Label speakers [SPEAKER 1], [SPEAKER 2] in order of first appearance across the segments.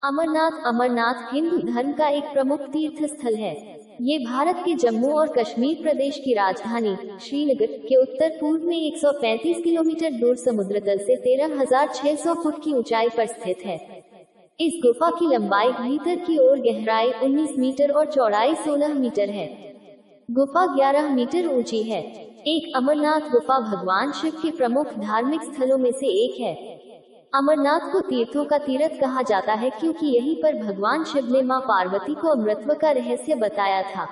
[SPEAKER 1] अमरनाथ अमरनाथ हिंदू धर्म का एक प्रमुख तीर्थ स्थल है। ये भारत के जम्मू और कश्मीर प्रदेश की राजधानी श्रीनगर के उत्तर पूर्व में 135 किलोमीटर दूर समुद्र तल से 13,600 फुट की ऊंचाई पर स्थित है। इस गुफा की लंबाई भीतर की ओर गहराई 19 मीटर और चौड़ाई 16 मीटर है। गुफा 11 मीटर ऊंची है। एक अमरनाथ गुफा भगवान शिव के प्रमुख धार्मिक स्थलों में से एक है। अमरनाथ को तीर्थों का तीर्थ कहा जाता है क्योंकि यहीं पर भगवान शिव ने मां पार्वती को अमृतत्व का रहस्य बताया था।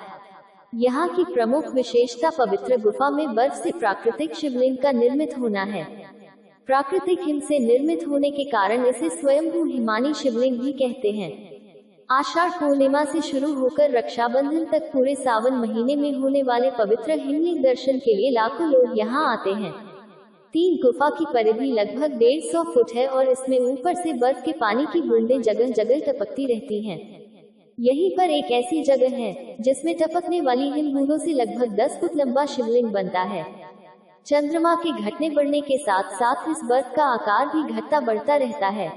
[SPEAKER 1] यहाँ की प्रमुख विशेषता पवित्र गुफा में बर्फ से प्राकृतिक शिवलिंग का निर्मित होना है। प्राकृतिक हिम से निर्मित होने के कारण इसे स्वयंभू हिमानी शिवलिंग भी कहते हैं। आषाढ़ पूर्णिमा से शुरू होकर रक्षाबंधन तक पूरे सावन महीने में होने वाले पवित्र हिमलिंग दर्शन के लिए लाखों लोग यहाँ आते हैं। तीन गुफा की परिधि लगभग 150 फुट है और इसमें ऊपर से बर्फ के पानी की बूंदें जगह जगह टपकती रहती हैं। यहीं पर एक ऐसी जगह है जिसमें टपकने वाली हिम बूंदों से लगभग 10 फुट लंबा शिवलिंग बनता है। चंद्रमा के घटने बढ़ने के साथ साथ इस बर्फ का आकार भी घटता बढ़ता रहता है।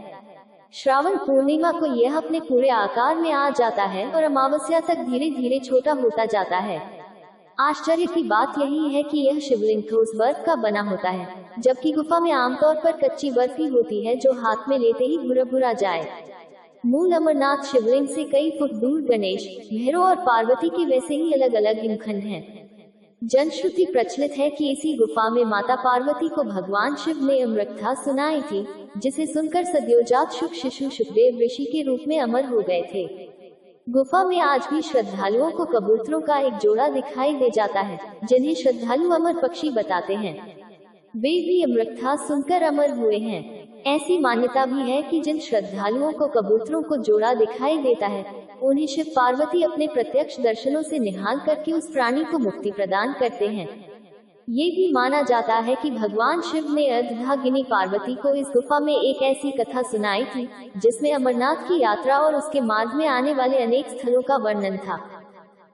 [SPEAKER 1] श्रावण पूर्णिमा को यह अपने पूरे आकार में आ जाता है और अमावस्या तक धीरे धीरे छोटा होता जाता है। आश्चर्य की बात यही है कि यह शिवलिंग ठोस बर्फ का बना होता है, जबकि गुफा में आमतौर पर कच्ची बर्फ ही होती है जो हाथ में लेते ही भुरा जाए। मूल अमरनाथ शिवलिंग से कई फुट दूर गणेश, भैरव और पार्वती के वैसे ही अलग अलग हिमखंड हैं। जनश्रुति प्रचलित है कि इसी गुफा में माता पार्वती को भगवान शिव ने अमृतकथा सुनाई थी, जिसे सुनकर सद्योजात शुक शिशु सुखदेव ऋषि के रूप में अमर हो गए थे। गुफा में आज भी श्रद्धालुओं को कबूतरों का एक जोड़ा दिखाई दे जाता है, जिन्हें श्रद्धालु अमर पक्षी बताते हैं। वे भी अमृतकथा सुनकर अमर हुए हैं। ऐसी मान्यता भी है कि जिन श्रद्धालुओं को कबूतरों को जोड़ा दिखाई देता है, उन्हें शिव पार्वती अपने प्रत्यक्ष दर्शनों से निहाल करके उस प्राणी को मुक्ति प्रदान करते हैं। ये भी माना जाता है कि भगवान शिव ने अर्धभागिनी पार्वती को इस गुफा में एक ऐसी कथा सुनाई थी जिसमें अमरनाथ की यात्रा और उसके मार्ग में आने वाले अनेक स्थलों का वर्णन था।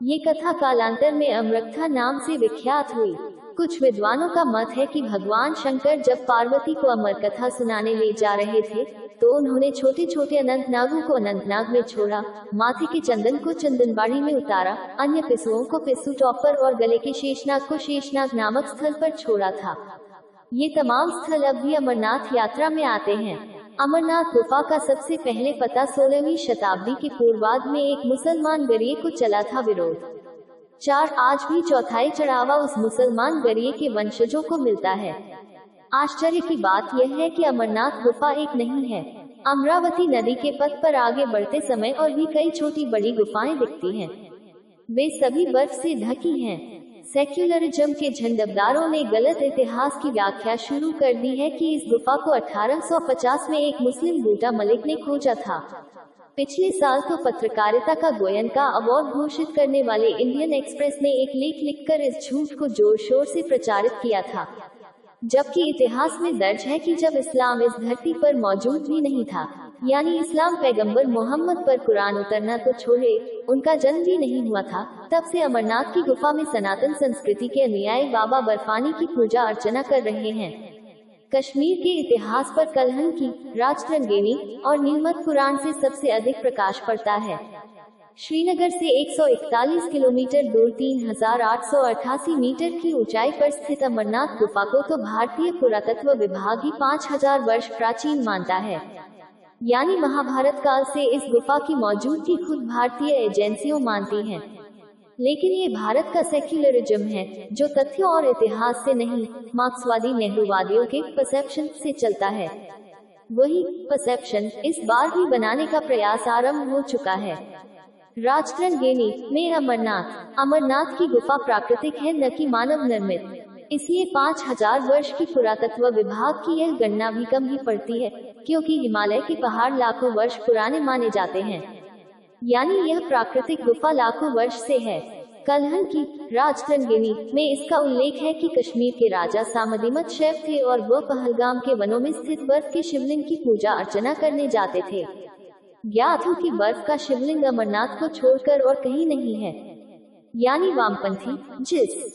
[SPEAKER 1] ये कथा कालांतर में अमृतकथा नाम से विख्यात हुई। कुछ विद्वानों का मत है कि भगवान शंकर जब पार्वती को अमर कथा सुनाने ले जा रहे थे, तो उन्होंने छोटे छोटे अनंतनागों को अनंतनाग में छोड़ा, माथे के चंदन को चंदनबाड़ी में उतारा, अन्य पिसुओं को पिसु टॉपर और गले के शेषनाग को शेषनाग नामक स्थल पर छोड़ा था। ये तमाम स्थल अब भी अमरनाथ यात्रा में आते हैं। अमरनाथ गुफा का सबसे पहले पता 16वीं शताब्दी के पूर्वार्ध में एक मुसलमान गरिए को चला था विरोध 4 आज भी चौथाई चढ़ावा उस मुसलमान गरिए के वंशजों को मिलता है। आश्चर्य की बात यह है कि अमरनाथ गुफा एक नहीं है। अमरावती नदी के पथ पर आगे बढ़ते समय और भी कई छोटी बड़ी गुफाएं दिखती हैं। वे सभी बर्फ से ढकी हैं। सेक्युलरिज्म के झंडदारों ने गलत इतिहास की व्याख्या शुरू कर दी है कि इस गुफा को 1850 में एक मुस्लिम बूटा मलिक ने खोजा था। पिछले साल तो पत्रकारिता का गोयनका अवार्ड घोषित करने वाले इंडियन एक्सप्रेस ने एक लेख लिखकर इस झूठ को जोर शोर से प्रचारित किया था, जबकि इतिहास में दर्ज है कि जब इस्लाम इस धरती पर मौजूद भी नहीं था, यानी इस्लाम पैगंबर मोहम्मद पर कुरान उतरना तो छोड़े, उनका जन्म भी नहीं हुआ था, तब से अमरनाथ की गुफा में सनातन संस्कृति के अनुयायी बाबा बर्फानी की पूजा अर्चना कर रहे हैं। कश्मीर के इतिहास पर कलहन की राजतरंगिणी और नीलमत पुराण से सबसे अधिक प्रकाश पड़ता है। श्रीनगर से 141 किलोमीटर दूर 3,888 मीटर की ऊंचाई पर स्थित अमरनाथ गुफा को तो भारतीय पुरातत्व विभाग ही 5,000 वर्ष प्राचीन मानता है। यानी महाभारत काल से इस गुफा की मौजूदगी खुद भारतीय एजेंसियों मानती हैं। लेकिन ये भारत का सेक्युलरिज्म है जो तथ्यों और इतिहास से नहीं, मार्क्सवादी नेहरूवादियों के परसेप्शन से चलता है। वही परसेप्शन इस बार भी बनाने का प्रयास आरंभ हो चुका है। राजतरंगिणी में अमरनाथ की गुफा प्राकृतिक है, न कि मानव निर्मित। इसलिए 5,000 वर्ष की पुरातत्व विभाग की यह गणना भी कम ही पड़ती है, क्योंकि हिमालय के पहाड़ लाखों वर्ष पुराने माने जाते हैं। यानी यह प्राकृतिक गुफा लाखों वर्ष से है। कलहन की राजतरंगिणी में इसका उल्लेख है कि कश्मीर के राजा सामदिमत शैफ थे और वह पहलगाम के वनों में स्थित बर्फ के शिवलिंग की पूजा अर्चना करने जाते थे। ज्ञात हो कि बर्फ का शिवलिंग अमरनाथ को छोड़कर और कहीं नहीं है। यानी वामपंथी जिस